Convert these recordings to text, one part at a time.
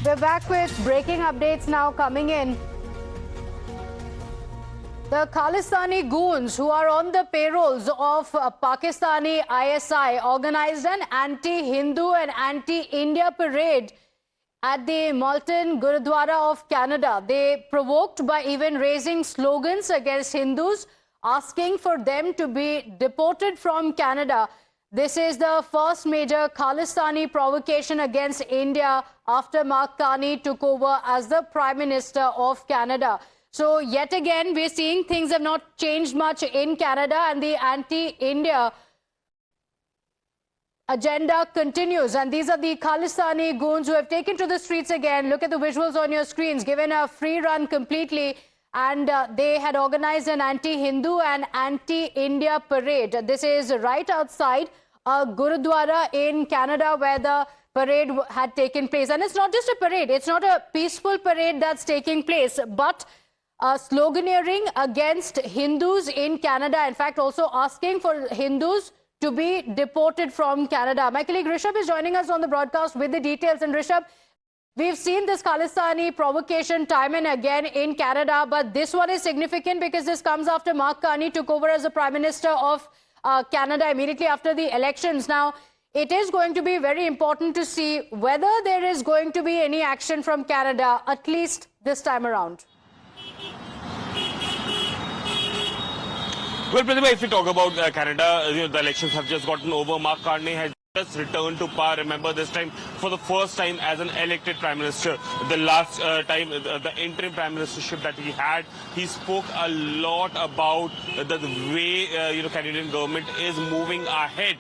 We're back with breaking updates now coming in. The Khalistani goons who are on the payrolls of Pakistani ISI organized an anti-Hindu and anti-India parade at the Malton Gurudwara of Canada. They provoked by even raising slogans against Hindus, asking for them to be deported from Canada. This is the first major Khalistani provocation against India after Mark Carney took over as the Prime Minister of Canada. So yet again, we're seeing things have not changed much in Canada, and the anti-India agenda continues. And these are the Khalistani goons who have taken to the streets again. Look at the visuals on your screens, given a free run completely. And they had organized an anti-Hindu and anti-India parade. This is right outside a Gurudwara in Canada where the parade had taken place. And it's not just a parade. It's not a peaceful parade that's taking place, but sloganeering against Hindus in Canada. In fact, also asking for Hindus to be deported from Canada. My colleague Rishabh is joining us on the broadcast with the details. And Rishabh, we've seen this Khalistani provocation time and again in Canada, but this one is significant because this comes after Mark Carney took over as the Prime Minister of Canada immediately after the elections. Now, it is going to be very important to see whether there is going to be any action from Canada, at least this time around. Well, Pratibha, if we talk about Canada, the elections have just gotten over. Mark Carney has just returned to power. Remember, this time for the first time as an elected Prime Minister. The last time, the interim Prime Ministership that he had, he spoke a lot about the way Canadian government is moving ahead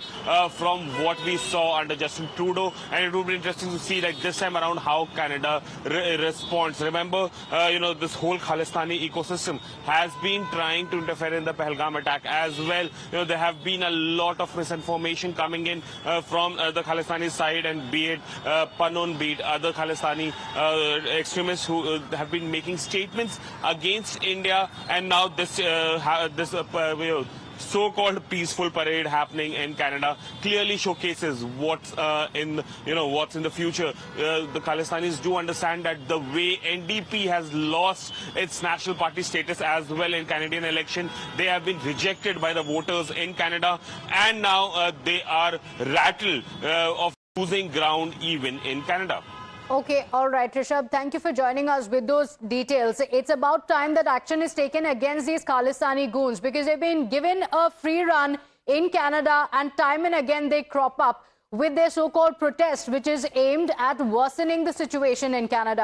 from what we saw under Justin Trudeau, and it would be interesting to see like this time around how Canada responds. Remember, this whole Khalistani ecosystem has been trying to interfere in the Pahalgam attack as well. There have been a lot of misinformation coming in from the Khalistani side, and be it Panun, be it other Khalistani extremists who have been making statements against India, and now this so-called peaceful parade happening in Canada clearly showcases what's in the future. The Khalistanis do understand that the way NDP has lost its national party status as well in Canadian election, they have been rejected by the voters in Canada, and now they are rattled of losing ground even in Canada. Okay, all right, Rishabh, thank you for joining us with those details. It's about time that action is taken against these Khalistani goons because they've been given a free run in Canada, and time and again they crop up with their so-called protest, which is aimed at worsening the situation in Canada.